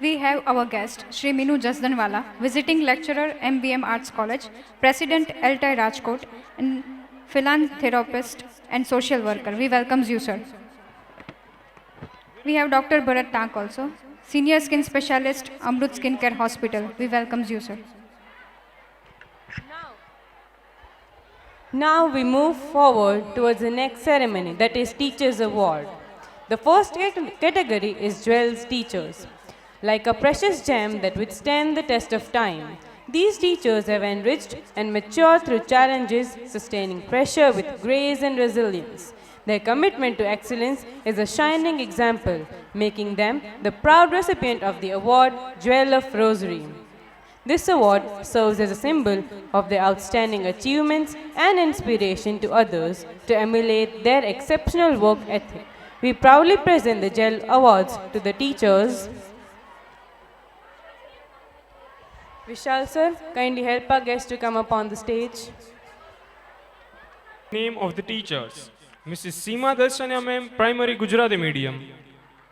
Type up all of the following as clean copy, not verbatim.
We have our guest, Shri Minu Jasdanwala, visiting lecturer, MBM Arts College, President LTI Rajkot, and philanthropist and social worker. We welcomes you, sir. We have Dr. Bharat Tank also, Senior Skin Specialist, Amrut Skincare Hospital. We welcomes you, sir. Now we move forward towards the next ceremony, that is Teachers Award. The first category is Jewels Teachers. Like a precious gem that withstand the test of time, these teachers have enriched and matured through challenges, sustaining pressure with grace and resilience. Their commitment to excellence is a shining example, making them the proud recipient of the award Jewel of Rosary. This award serves as a symbol of their outstanding achievements and inspiration to others to emulate their exceptional work ethic. We proudly present the JEL Awards to the teachers. Vishal sir, kindly help our guests to come up on the stage. Name of the teachers: Mrs. Seema Darshania ma'am, primary Gujarati medium;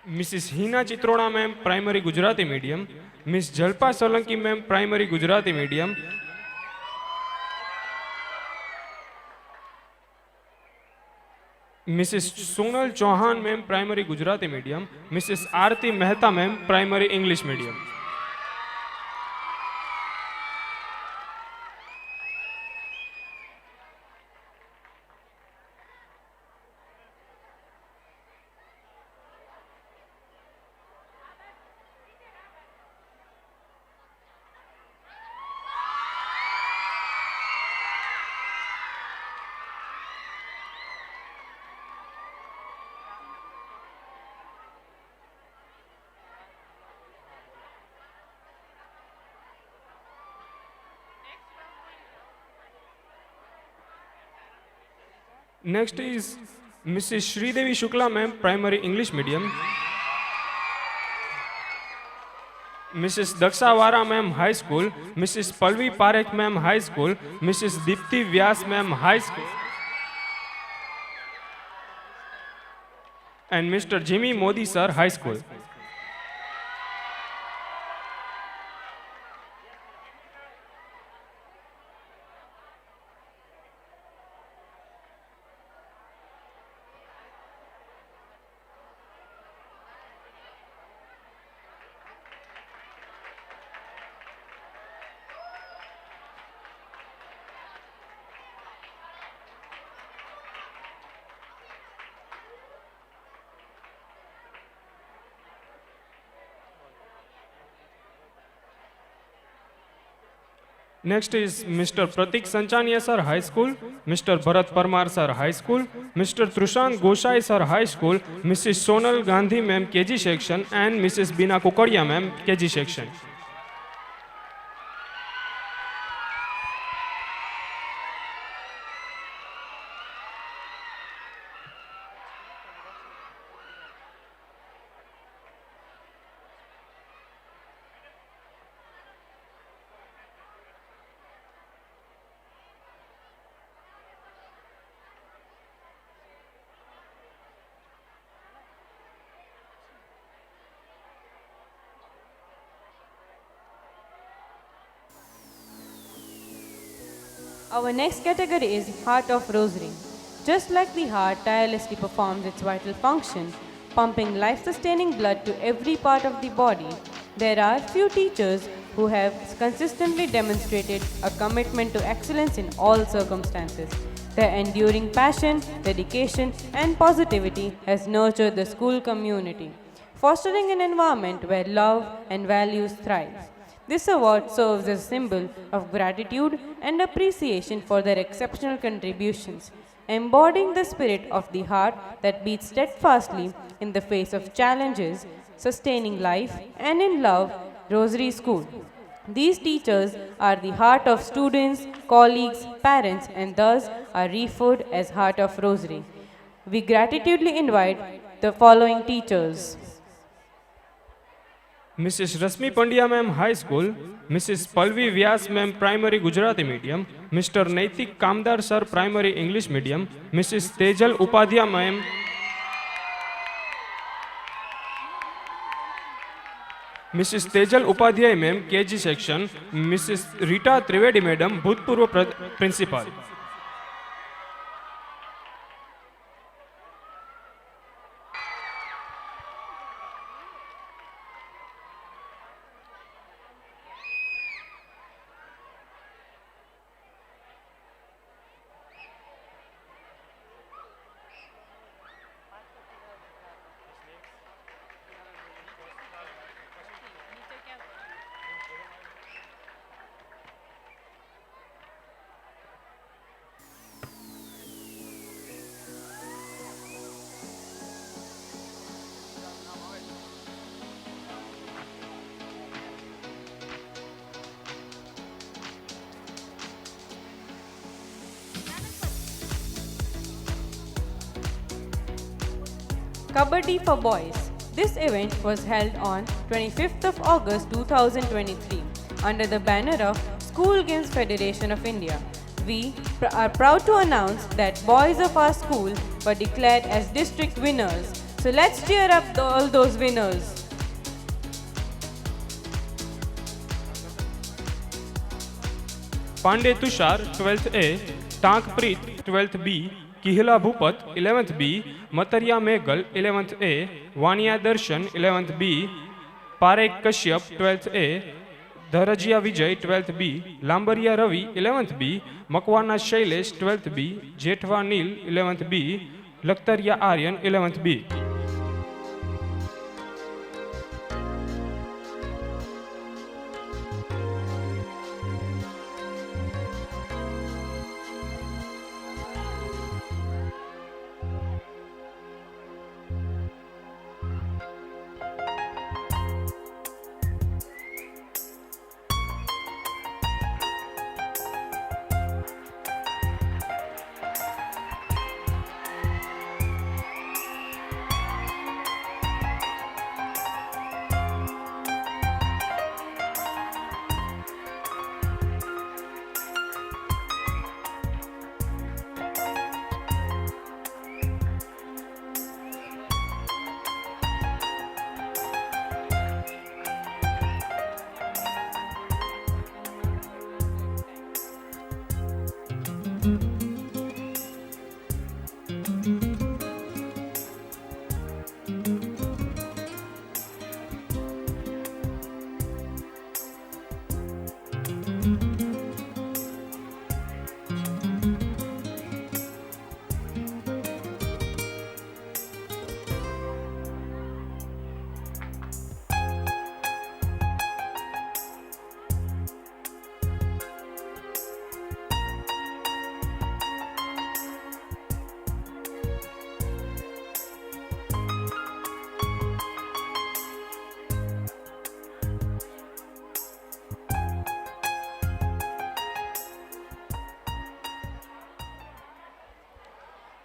Mrs. Hina Chitroda ma'am, primary Gujarati medium; Miss Jalpa Solanki ma'am, primary Gujarati medium; Mrs. Sonal Chauhan ma'am, primary Gujarati medium; Mrs. Aarti Mehta ma'am, primary English medium. Next is Mrs. Sridevi Shukla ma'am, primary English medium; Mrs. Daksawara ma'am, high school; Mrs. Palvi Parekh ma'am, high school; Mrs. Dipti Vyas ma'am, high school; and Mr. Jimmy Modi sir, high school. Next is Mr. Pratik Sanchania sir, high school; Mr. Bharat Parmar sir, high school; Mr. Trushant Goshai sir, high school; Mrs. Sonal Gandhi ma'am, KG section; and Mrs. Bina Kokadia ma'am, KG section. Our next category is Heart of Rosary. Just like the heart tirelessly performs its vital function, pumping life-sustaining blood to every part of the body, there are few teachers who have consistently demonstrated a commitment to excellence in all circumstances. Their enduring passion, dedication, and positivity has nurtured the school community, fostering an environment where love and values thrive. This award serves as a symbol of gratitude and appreciation for their exceptional contributions, embodying the spirit of the heart that beats steadfastly in the face of challenges, sustaining life, and in love, Rosary School. These teachers are the heart of students, colleagues, parents, and thus are referred as Heart of Rosary. We gratitudely invite the following teachers: Mrs. Rasmi Pandya ma'am, high school; Mrs. Palvi Vyas ma'am, primary Gujarati medium; Mr. Naitik Kamdar sir, primary English medium; Mrs. Tejal Upadhyay ma'am, Mrs Tejal Upadhyay ma'am KG section, Mrs Rita Trivedi madam ભૂતપૂર્વ principal. Kabaddi for Boys. This event was held on 25th of August 2023 under the banner of School Games Federation of India. We are proud to announce that boys of our school were declared as district winners. So let's cheer up all those winners. Pandey Tushar 12th A, Tank Preet 12th B, Kihla Bhupat 11th B, Matariya Meghal 11th A, Vaniya Darshan 11th B, Parekh Kashyap 12th A, ધરજીયા Vijay 12th B, લાંબરિયા Ravi 11th B, Makwana Shailesh 12th B, Jethwa Neel 11th B, Lakhtariya Aryan 11th B.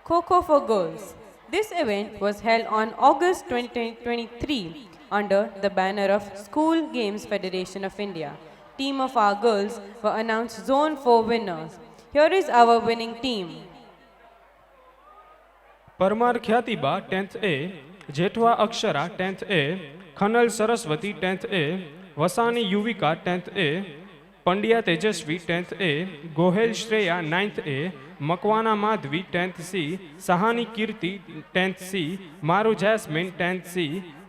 Kho-Kho for Girls. This event was held on August 2023 under the banner of School Games Federation of India. Team of our girls were announced Zone 4 winners. Here is our winning team. Parmar ખ્યાતિબા 10th A, Jethwa Akshara 10th A, ખનલ Saraswati 10th A, Vasani Yuvika 10th A, Pandya Tejasvi 10th A, Gohel Shreya 9th A, Makwana Madhavi 10th C, Sahani Kirti 10th C, Maru Jasmine 10th C,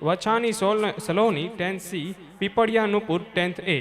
Vachhani Saloni 10th C, Pipaliya Nupur 10th A.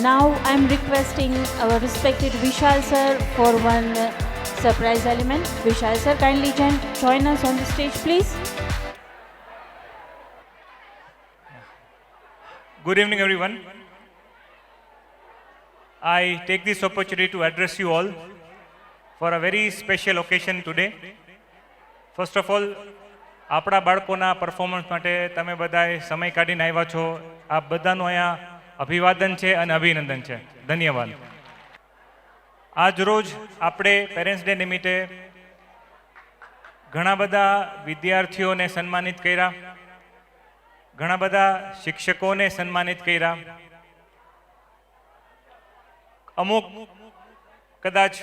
Now I'm requesting our respected Vishal sir for one surprise element. Vishal sir, kindly join us on the stage, please. Good evening, everyone. I take this opportunity to address you all for a very special occasion today. First of all, આપણા બાળકોના performance માટે તમે બધાએ સમય કાઢીને આવ્યા છો. આ બધાનું અહીંયા અભિવાદન છે અને અભિનંદન છે. ધન્યવાદ. આજ રોજ આપણે પેરેન્ટ્સ ડે નિમિત્તે ઘણા બધા વિદ્યાર્થીઓને સન્માનિત કર્યા, ઘણા બધા શિક્ષકોને સન્માનિત કર્યા, અમુક કદાચ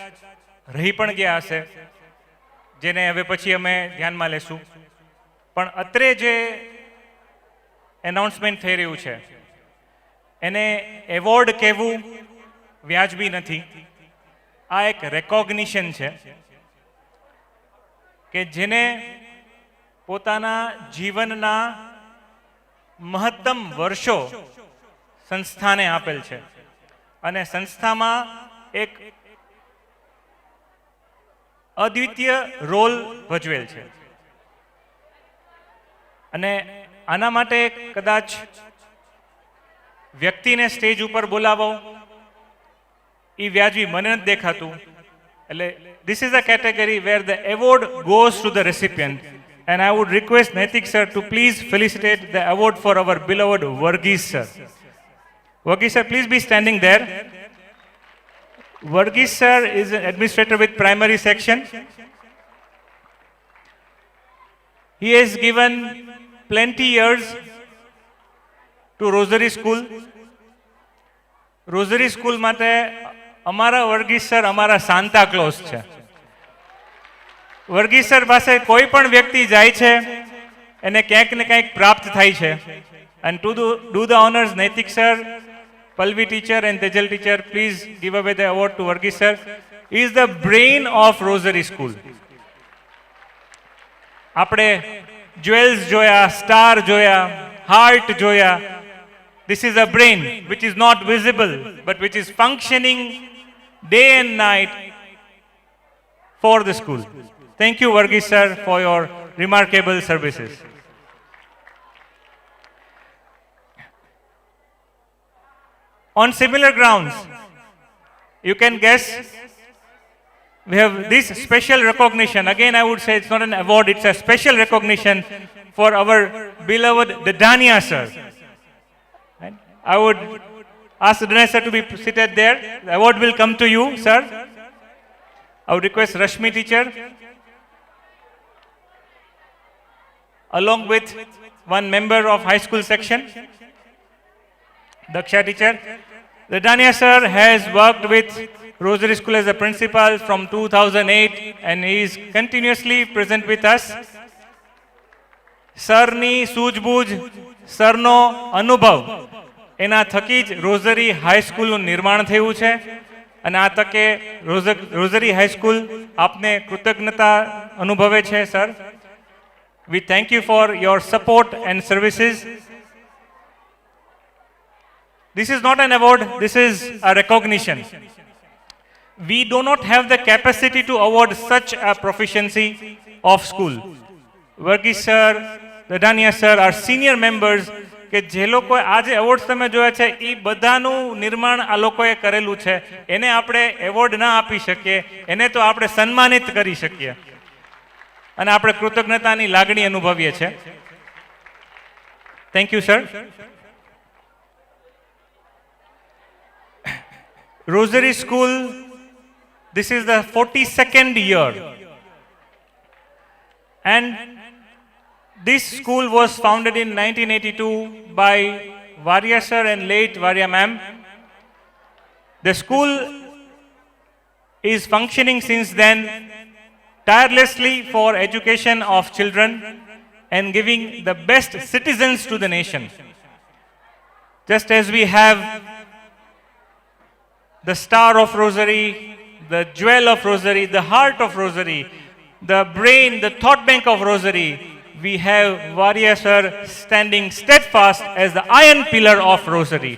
રહી પણ ગયા હશે જેને હવે પછી અમે ધ્યાનમાં લેશું. પણ અત્રે જે એનાઉન્સમેન્ટ થઈ રહ્યું છે એને એવોર્ડ કહેવું વ્યાજબી નથી. આ એક રેકોગ્નિશન છે કે જેને પોતાના જીવનના મહત્તમ વર્ષો સંસ્થાને આપેલ છે અને સંસ્થામાં એક અદ્વિતીય રોલ ભજવેલ છે. અને આના માટે કદાચ વ્યક્તિને સ્ટેજ ઉપર બોલાવો એ વ્યાજબી મને નથી દેખાતું. એટલે this is a category where the award goes to the recipient, and I would request Naitik sir to please felicitate the award for our beloved Varghese sir. Varghese sir, please be standing there. Varghese sir is an administrator with primary section. He has given plenty years to Rosary School. Rosary School માટે અમારા Verghese sir અમારા Santa close છે. Verghese sir પાસે કોઈ પણ વ્યક્તિ જાય છે એને ક્યાંક ને ક્યાંક પ્રાપ્ત થાય છે. And to do the honors, Naitik sir, Palvi teacher and Tejal teacher, please give away the award to Varghese sir. He is the brain of Rosary School. આપણે જ્વેલ્સ જોયા, સ્ટાર જોયા, હાર્ટ જોયા. This is a brain which is not visible but which is functioning day and night for the school. Thank you, Varghese sir, for your remarkable services. On similar grounds, you can guess, we have this special recognition. Again, I would say it's not an award, it's a special recognition for our beloved Dadania sir. I would ask Dadania sir to be seated there. The award will come to you, sir. I would request Rashmi teacher, along with one member of high school section, Daksha teacher. Dadania sir has worked with Rosary School as a principal from 2008 and he is continuously present with us. સરની સૂઝબૂઝ, સરનો અનુભવ એના થકી જ rosary હાઈસ્કૂલનું નિર્માણ થયું છે અને આ તકે રોઝરી હાઈસ્કૂલ આપને કૃતજ્ઞતા અનુભવે છે. Sir, we thank you for your support and services. This is not an award, this is a recognition. We do not have the capacity to award such a proficiency of school. Varghese sir, Dadania sir are senior members કે જે લોકોએ આજે awards તમે જોયા છે એ બધાનું નિર્માણ આ લોકોએ કરેલું છે. એને આપણે એવોર્ડ ના આપી શકીએ, એને તો આપણે સન્માનિત કરી શકીએ અને આપણે કૃતજ્ઞતાની લાગણી અનુભવીએ છીએ. Thank you sir. Rosary School, this is the 42nd year. And this school was founded in 1982 by Varya sir and late Varya ma'am. The school is functioning since then tirelessly for education of children and giving the best citizens to the nation. Just as we have the star of Rosary, the jewel of Rosary, the heart of Rosary, the brain, the thought bank of Rosary, we have Varya sir standing steadfast as the iron pillar of Rosary.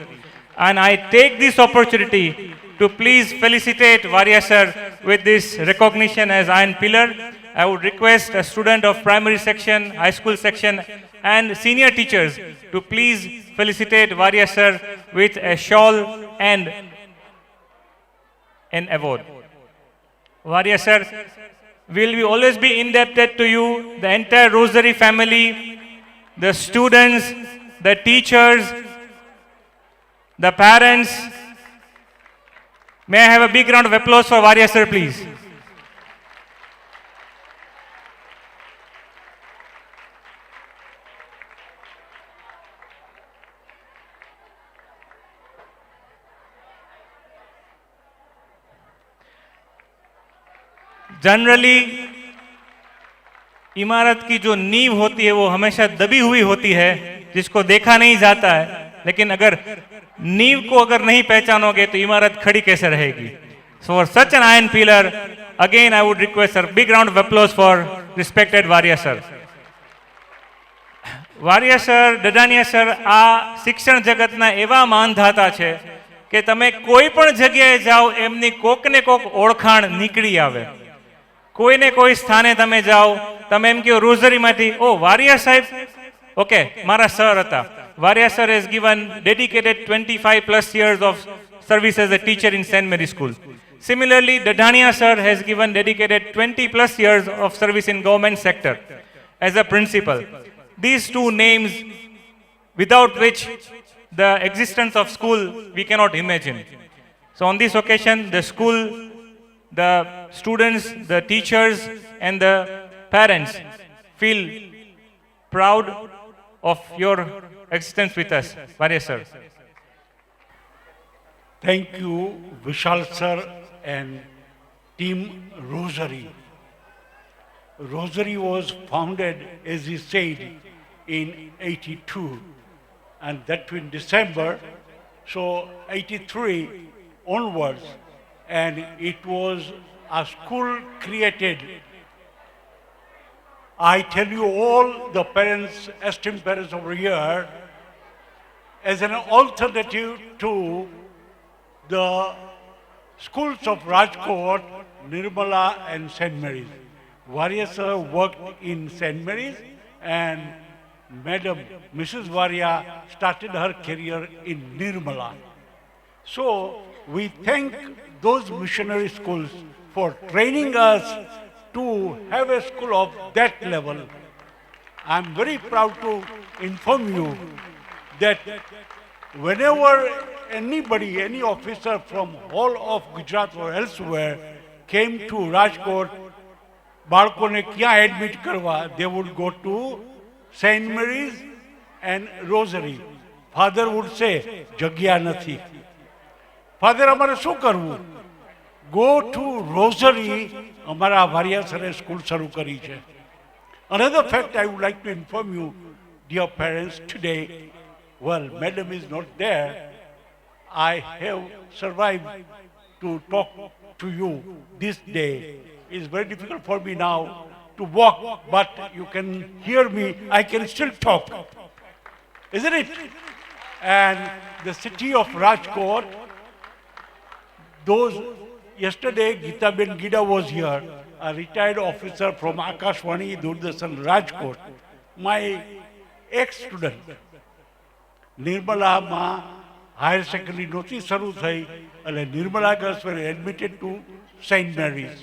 And I take this opportunity to please felicitate Varia sir with this recognition as Iron Pillar. I would request a student of primary section, high school section, and senior teachers to please felicitate Varia sir with a shawl and an award. Varia sir, will we always be indebted to you, the entire Rosary family, the students, the teachers, the parents. May I have a big round of applause for Varia sir, please? Generally इमारत की जो नींव होती है वो हमेशा दबी हुई होती है, जिसको देखा नहीं जाता है, लेकिन अगर नींव को अगर नहीं पहचानोगे तो इमारत खड़ी कैसे रहेगी? So for such an iron pillar again I would request sir big round of applause for respected Variya sir. Variya sir, Dadaniya sir આ શિક્ષણ જગતના એવા માનધાતા છે કે તમે કોઈ પણ જગ્યાએ જાઓ એમની કોકને કોક ઓળખાણ નીકળી આવે. કોઈને કોઈ સ્થાને તમે જાઓ, તમે એમ કહો રોઝરીમાંથી, ઓ વારિયા સાહેબ, ઓકે મારા સર હતા. Variya sir has given dedicated 25 plus years of service as a teacher in St. Mary's School. Similarly, Dadhania sir has given dedicated 20 plus years of service in government sector as a principal. These two names, without which the existence of school we cannot imagine. So on this occasion, the school, the students, the teachers and the parents feel proud of your existence with us. Varya sir. Thank you, Vishal sir and Team Rosary. Rosary was founded, as he said, in 82, and that in December, so 83 onwards, and it was a school created. I tell you all the parents, esteemed parents over here, as an alternative to the schools of Rajkot, Nirmala and St. Mary's. Varia sir worked in St. Mary's and Madam Mrs. Varia started her career in Nirmala. So we thank those missionary schools for training us to have a school of that level. I'm very proud to inform you that whenever anybody, any officer from all of Gujarat or elsewhere came to Rajkot, બાળકોને ક્યાં admit કરવા, they would go to St. Mary's and Rosary. Father would say, જગ્યા નથી. Father, અમારે શું કરવું? Go to Rosary. અમારા વારિયા સરે સ્કૂલ શરૂ કરી છે. Another fact I would like to inform you, dear parents, today, well, madam is not there. I have survived to talk to you this day. It's very difficult for me now to walk, but you can hear me. I can still talk. Isn't it? And the city of Rajkot, those, yesterday Geeta Ben Gida was here, a retired officer from Akashvani, Doordarshan, Rajkot, my ex-student. Nirmala higher secondary નહોતી શરૂ થઈ એટલે Nirmala girls were admitted to St. Mary's.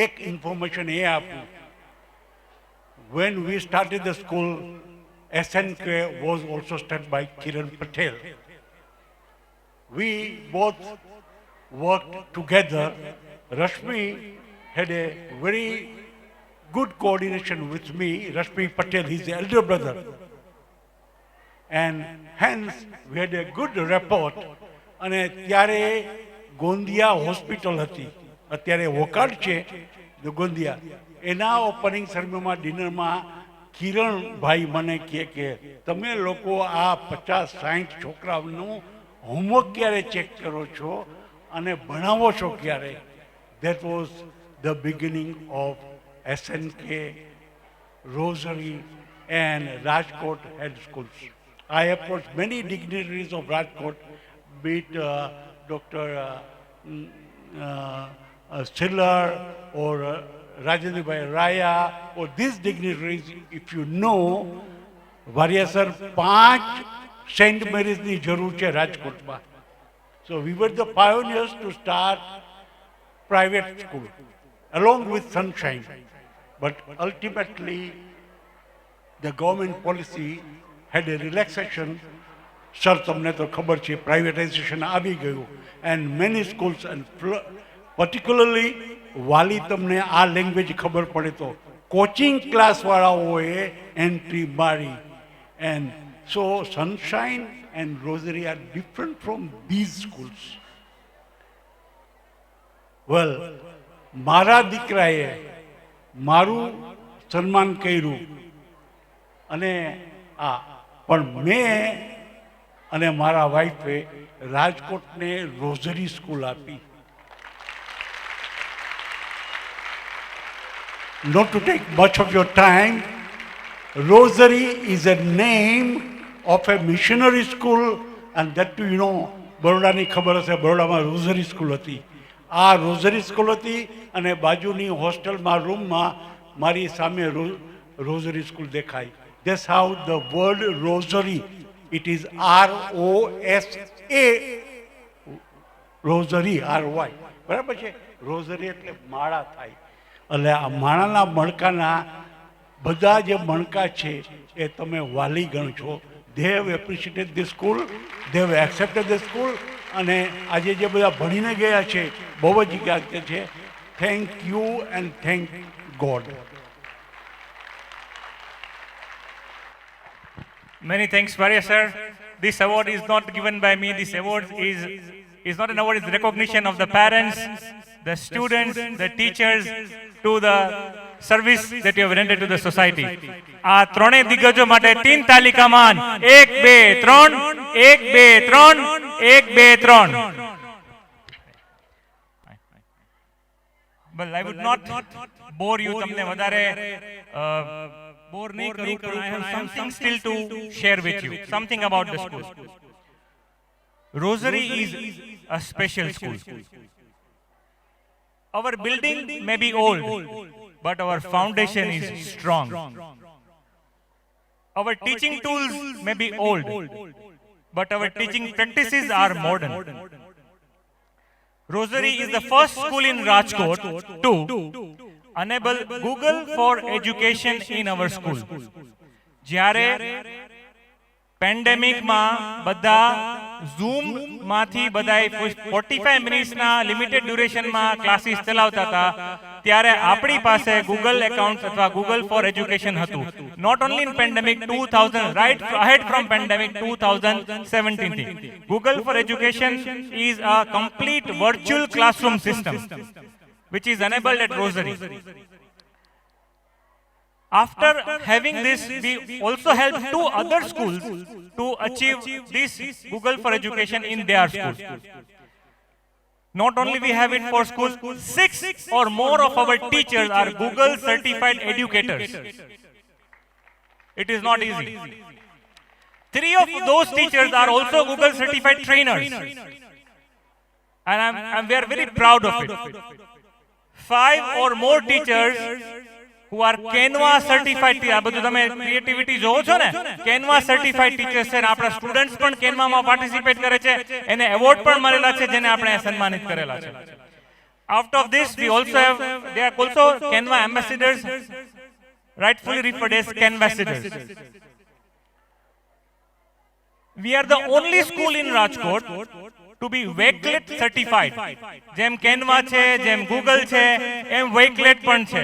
એક information એ આપું, when we started the school, SNK was also started by Kiran Patel. We both worked together. Rashmi had a very good coordination with me. Rashmi Patel, his elder brother. And hence we had a good rapport. અને ત્યારે Gondiya hospital હતી, અત્યારે વોકાડ છે ગોંદિયા. એના opening સેરેમનીમાં ડિનરમાં કિરણ ભાઈ મને કહે કે તમે લોકો આ 50-60 છોકરાઓનું હોમવર્ક ક્યારે ચેક કરો છો અને ભણાવો છો ક્યારે? That was the beginning of SNK, Rosary and Rajkot head schools. I approached many dignitaries of Rajkot, be it Dr. Schiller or Rajendra Bhai Raya, or these dignitaries, if you know, Varia sir, 5 St. Mary's ni જરૂર છે રાજકોટમાં. So we were the pioneers to start private school along with Sunshine. But ultimately, the government policy had a relaxation. Sir, તમને તો ખબર છે, privatization આવી ગયું. And many schools, and particularly, વાલી તમને આ લેંગ્વેજ ખબર પડે તો કોચિંગ ક્લાસવાળાઓએ એન્ટ્રી મારી. And so Sunshine and Rosary are different from these schools. Well, મારા દીકરાએ મારું સન્માન કર્યું અને પણ મેં અને મારા વાઈફે રાજકોટને રોઝરી સ્કૂલ આપી. Not to take much of your time, Rosary is a name of a missionary school, and that too, you know, બરોડાની ખબર હશે, બરોડામાં રોઝરી સ્કૂલ હતી. આ રોઝરી સ્કૂલ હતી અને બાજુની હોસ્ટેલમાં રૂમમાં મારી સામે રોઝરી સ્કૂલ દેખાય. That's how the word rosary, it is R-O-S-A, rosary, R-Y. બરાબર છે? રોઝરી એટલે માળા થાય. એટલે આ માળાના મણકાના બધા જે મણકા છે એ તમે વાલી ગણશો. They have appreciated this school, they have accepted this school, અને આજે જે બધા ભણીને ગયા છે બહુ જ યોગ્ય છે. Thank you and thank God. Many thanks, Varya sir. This award is not given by me. This award is not an award, it's recognition of the parents, the students, the teachers, to the service that you have rendered to the society. આ ત્રણેય દિગ્ગજો માટે 3 તાલી કમાન. 1 2 3 1 2 3 1 2 3. Well, I would not bore you. તમને વધારે bore નહીં કરું, પણ I have something still to share with you. Something about the school. Rosary is a special school. Our building may be old, but our foundation is strong. Our teaching tools may be old, but our teaching practices are modern. Rosary is the first school in Rajkot to enable Google for education in our school. જ્યારે પેન્ડેમિકમાં બધા zoom માંથી બધા 45 મિનિટ્સના limited ડ્યુરેશનમાં classes ચલાવતા હતા, ત્યારે આપણી પાસે Google account અથવા ગૂગલ ફોર એજ્યુકેશન હતું. Not only in pandemic 2000, right ahead from pandemic 2017 થી Google for education is a complete virtual classroom system which is enabled at Rosary. After having this, we also help 2 other schools to achieve this Google for Education in their schools. Not only we have it for schools, 6 or more of our teachers are Google certified educators. It is not easy. 3 of those teachers are also Google certified trainers. And we are very proud of it. 5 or more teachers who are Canva certified. આ બધું તમે creativity જોવો છો ને, Canva certified teachers છે. આપણા students પણ Canva માં પાર્ટિસિપેટ કરે છે, એને એવોર્ડ પણ મળેલા છે જેને આપણે સન્માનિત કરેલા છે. Out of this we also have, they are also Canva ambassadors, rightfully referred as Canvasadors. We are the only school in Rajkot to be Wakelet certified. જેમ Canva છે, જેમ Google છે, એમ Wakelet પણ છે.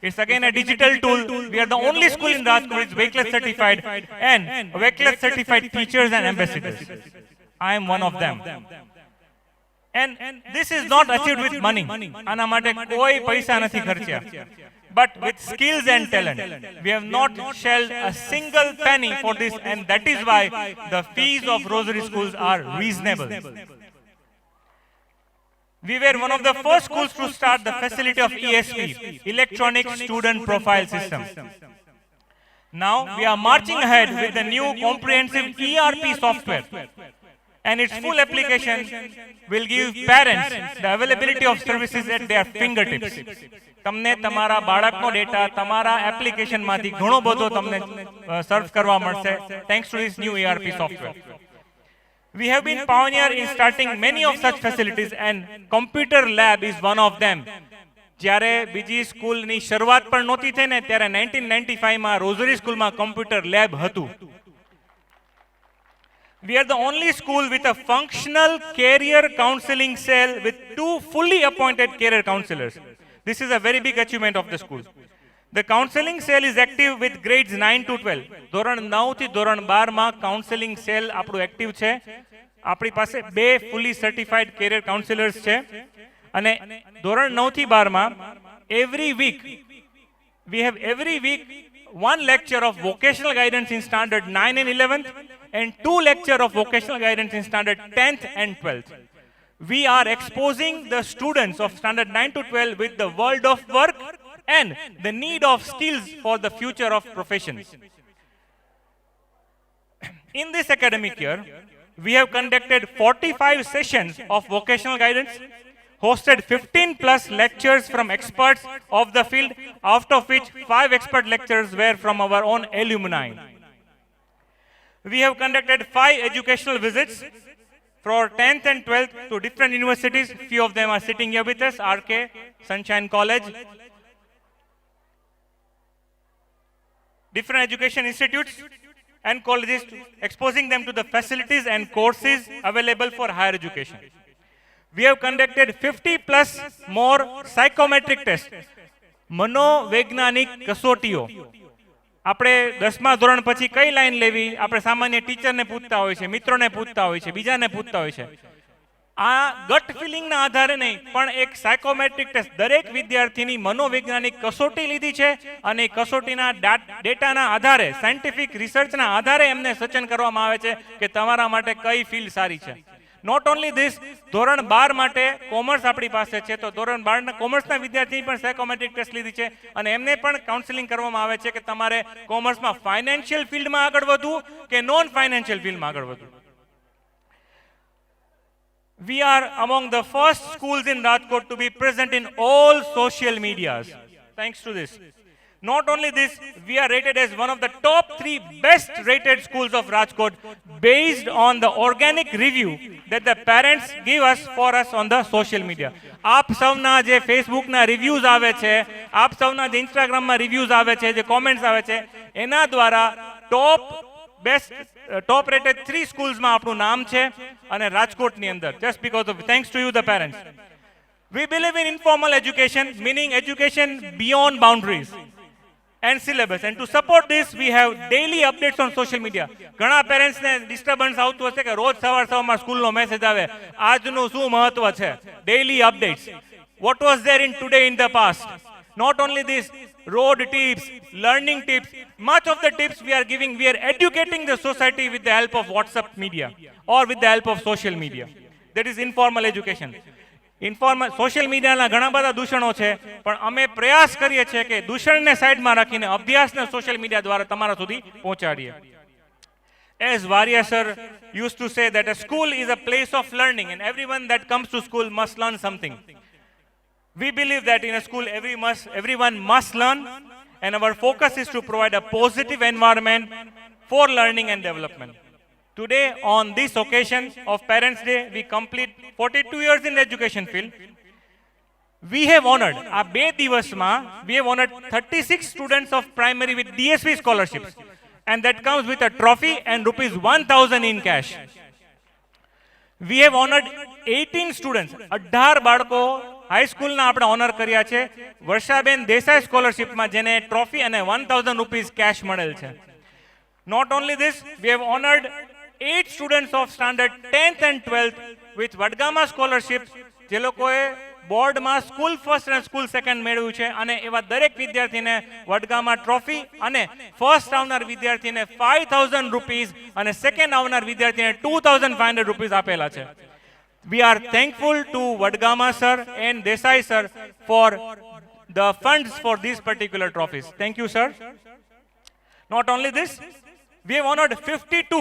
It's again a digital tool. We are the only school in Rajkot which is Wakelet certified, and Wakelet certified teachers and ambassadors. I am one of them. And this is not achieved with money. આના માટે કોઈ પૈસા નથી ખર્ચ્યા. But with skills and talent, we have not shelled a single penny for this, and that is why the fees of Rosary schools are reasonable. We were one of the first schools to start the facility of ESP, Electronic Student Profile System. Now we are marching ahead with the new comprehensive ERP software, and its full application will give parents the availability of services at their fingertips. તમને તમારા બાળકનો data તમારા એપ્લિકેશનમાંથી ઘણો બધો તમને search કરવા મળશે thanks to this new ERP software. We have been pioneer in starting many of such facilities, and computer lab is one of them. જ્યારે બીજી સ્કૂલની શરૂઆત પણ નહોતી થઈ ને ત્યારે 1995 માં રોઝરી સ્કૂલમાં કમ્પ્યુટર લેબ હતું. We are the only school with a functional career counseling cell with 2 fully appointed career counselors. This is a very big achievement of the school. The counseling cell is active with grades 9 to 12. ધોરણ 9 થી ધોરણ 12 માં counseling cell આપણું active છે. આપણી પાસે 2 fully certified career counselors છે. અને ધોરણ 9 થી 12 માં every week one lecture of vocational guidance in standard 9 and 11th and 2 lecture of vocational guidance in standard 10th and 12th. We are exposing the students of standard 9 to 12 with the world of work and the need of skills for the future of professions. In this academic year, we have conducted 45 sessions of vocational guidance, hosted 15 plus lectures from experts of the field, out of which 5 expert lectures were from our own alumni. We have conducted 5 educational visits for 10th and 12th to different universities. Few of them are sitting here with us, RK, Sunshine College, different education institutes and colleges, exposing them to the facilities and courses available for higher education. We have conducted 50 plus more psychometric tests, મનોવૈજ્ઞાનિક કસોટીઓ. આપણે 10મા ધોરણ પછી કઈ line લેવી આપણે સામાન્ય ટીચરને પૂછતા હોય છે, મિત્રોને પૂછતા હોય છે, બીજાને પૂછતા હોય છે. આ ગટ ફિલિંગના આધારે નહીં પણ એક સાયકોમેટ્રિક ટેસ્ટ દરેક વિદ્યાર્થીની મનોવૈજ્ઞાનિક કસોટી લીધી છે અને કસોટીના ડેટાના આધારે સાયન્ટિફિક રિસર્ચના આધારે એમને સૂચન કરવામાં આવે છે કે તમારા માટે કઈ ફિલ્ડ સારી છે. નોટ ઓનલી ધીસ, ધોરણ 12 માટે કોમર્સ આપણી પાસે છે તો ધોરણ 12ના કોમર્સના વિદ્યાર્થી પણ સાયકોમેટ્રિક ટેસ્ટ લીધી છે અને એમને પણ કાઉન્સેલિંગ કરવામાં આવે છે કે તમારે કોમર્સમાં ફાઇનાન્શિયલ ફિલ્ડમાં આગળ વધવું કે નોન ફાઇનાન્શિયલ ફિલ્ડમાં આગળ વધવું. We are among the first schools in Rajkot to be present in all social medias. Thanks to this. Not only this, we are rated as one of the top 3 best rated schools of Rajkot based on the organic review that the parents give us for us on the social media. આપ સૌના જે ફેસબુકના reviews આવે છે, આપ સૌના જે ઇન્સ્ટાગ્રામમાં reviews આવે છે, જે કોમેન્ટ્સ આવે છે, એના દ્વારા ટોપ રેટેડ 3 સ્કૂલ્સમાં આપણું નામ છે અને રાજકોટની અંદર, just because of thanks to you the parents. We believe in informal education, meaning education beyond boundaries and syllabus, and to support this we have daily updates on social media. ઘણા parents ને disturbance આવતું હશે કે રોજ સવારમાં સ્કૂલનો message આવે આજનું શું મહત્વ છે, daily updates, what was there in today in the past. Not only this, road tips, learning tips, much of the tips we are giving, we are educating the society with the help of WhatsApp media or with the help of social media. That is informal education. Informal social મીડિયાના ઘણા બધા દૂષણો છે પણ અમે પ્રયાસ કરીએ છીએ કે દૂષણને સાઈડમાં રાખીને અભ્યાસને સોશિયલ મીડિયા દ્વારા તમારા સુધી પહોંચાડીએ. As Varia sir used to say that a school is a place of learning and everyone that comes to school must learn something. We believe that in a school everyone must learn, and our focus is to provide a positive environment for learning and development. Today, on this occasion of Parents' Day, we complete 42 years in the education field. We have honored, આ 2 દિવસમાં, we have honored 36 students of primary with DSP scholarships, and that comes with a trophy and ₹1,000 in cash. We have honored 18 students, 18 બાળકો high સ્કૂલના આપણે honour કર્યા છે વર્ષાબેન દેસાઈ સ્કોલરશિપમાં જેને trophy અને ₹1,000 cache મળેલ છે. Not only this, we have honored 8 students of standard 10th and 12th with Vadgama scholarships, જે લોકોએ બોર્ડમાં સ્કૂલ ફર્સ્ટ અને સ્કૂલ સેકન્ડ મેળવ્યું છે અને એવા દરેક વિદ્યાર્થીને વડગામા ટ્રોફી અને ફર્સ્ટ આવનાર વિદ્યાર્થીને ₹5,000 અને સેકન્ડ આવનાર વિદ્યાર્થીને ₹2,500 આપેલા છે. We are thankful to Vadgama sir and Desai sir for the funds for these particular trophies. Thank you, sir. Not only this, we have honored 52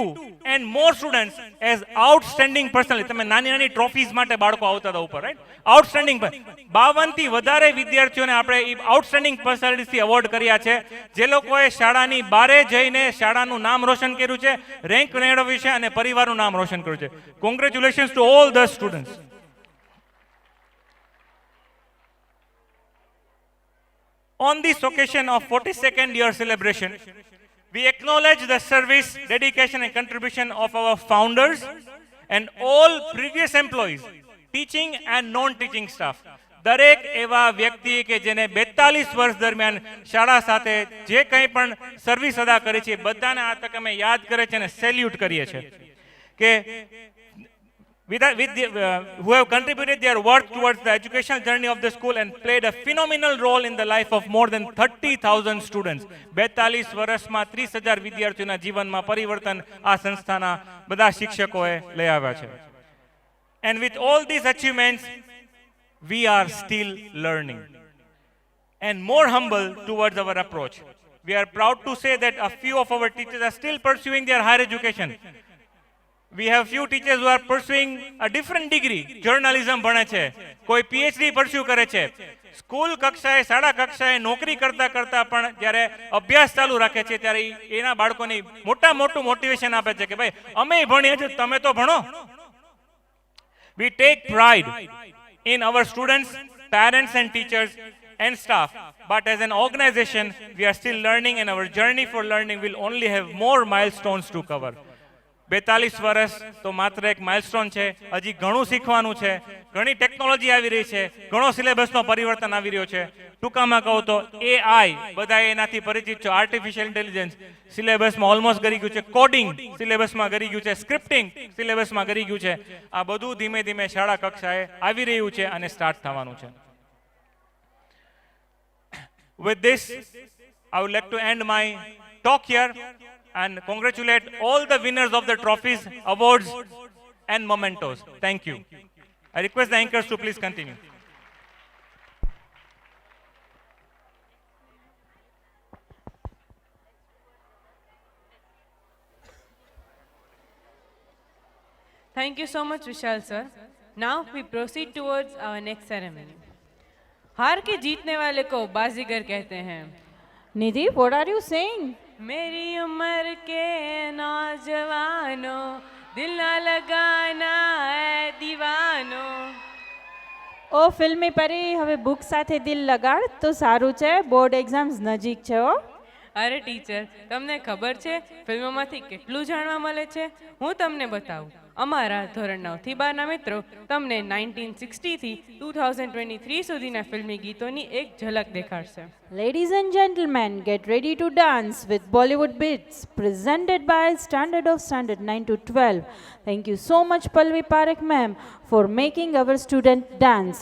and more students as outstanding personality. તમે નાની નાની trophies માટે બાળકો આવતા હતા ઉપર, right? Outstanding 52 થી વધારે વિદ્યાર્થીઓને આપણે આઉટસ્ટેન્ડિંગ પર્સનાલિટીથી એવોર્ડ કર્યા છે, જે લોકોએ શાળાની બારે જઈને શાળાનું નામ રોશન કર્યું છે, રેન્ક મેળવ્યું છે અને પરિવારનું નામ રોશન કર્યું છે. Congratulations to all the students. On this occasion of 42nd year celebration, we acknowledge the service, dedication and contribution of our founders and all previous employees, teaching and non-teaching staff. દરેક એવા વ્યક્તિ કે જેને 42 વર્ષ દરમિયાન શાળા સાથે જે કંઈ પણ સર્વિસ અદા કરી છે, બધાને આ તકે અમે યાદ કરે છે અને સેલ્યુટ કરીએ છીએ કે who have contributed their work towards the educational journey of the school and played a phenomenal role in the life of more than 30,000 students. 42 વર્ષમાં 30,000 વિદ્યાર્થીઓના જીવનમાં પરિવર્તન આ સંસ્થાના બધા શિક્ષકોએ લઈ આવ્યા છે. And with all these achievements, we are still learning and more humble towards our approach. We are proud to say that a few of our teachers are still pursuing their higher education. We have few teachers who are pursuing a different degree. Journalism ભણે છે, કોઈ PhD pursue કરે છે. School કક્ષાએ, શાળા કક્ષાએ નોકરી કરતા કરતા પણ જ્યારે અભ્યાસ ચાલુ રાખે છે ત્યારે એના બાળકોને મોટું મોટિવેશન આપે છે કે ભાઈ અમે ભણીએ છીએ, તમે તો ભણો. We take pride in our students, parents and teachers and staff. But as an organization, we are still learning and our journey for learning will only have more milestones to cover. 42 વર્ષ તો માત્ર એક milestone છે, હજી ઘણું શીખવાનું છે, ઘણી ટેકનોલોજી આવી રહી છે, ઘણો સિલેબસનો પરિવર્તન આવી રહ્યો છે. ટૂંકામાં કહું તો AI બધા એનાથી પરિચિત છો, આર્ટિફિશિયલ ઇન્ટેલિજન્સ સિલેબસમાં ઓલમોસ્ટ કરી ગયું છે, કોડિંગ સિલેબસમાં કરી ગયું છે, સ્ક્રિપ્ટિંગ સિલેબસમાં કરી ગયું છે. આ બધું ધીમે ધીમે શાળા કક્ષાએ આવી રહ્યું છે અને સ્ટાર્ટ થવાનું છે. With this, I would like to end my talk here and congratulate all the winners of the trophies, awards and mementos. Thank you. I request the anchors to please continue. Thank you so much, Vishal sir. Now we proceed towards our next ceremony. हार के जीतने वाले को बाजीगर कहते हैं. Nidhi, what are you saying? मेरी उम्र के नौजवानों, दिल ना लगाना है दीवानो. ઓ ફિલ્મી પરી, હવે બુક સાથે દિલ લગાડ તો સારું છે, બોર્ડ એક્ઝામ્સ નજીક છે. હો અરે ટીચર, તમને ખબર છે ફિલ્મોમાંથી કેટલું જાણવા મળે છે? હું તમને બતાવું. અમારા ધોરણ 9 થી 12ના મિત્રો તમને 1960 થી 2023 સુધીના ફિલ્મી ગીતોની એક ઝલક દેખાડશે. Ladies and gentlemen, get ready to dance with Bollywood Beats presented by Standard of Standard 9 to 12. Thank you so much Palvi Parekh ma'am for making our student dance.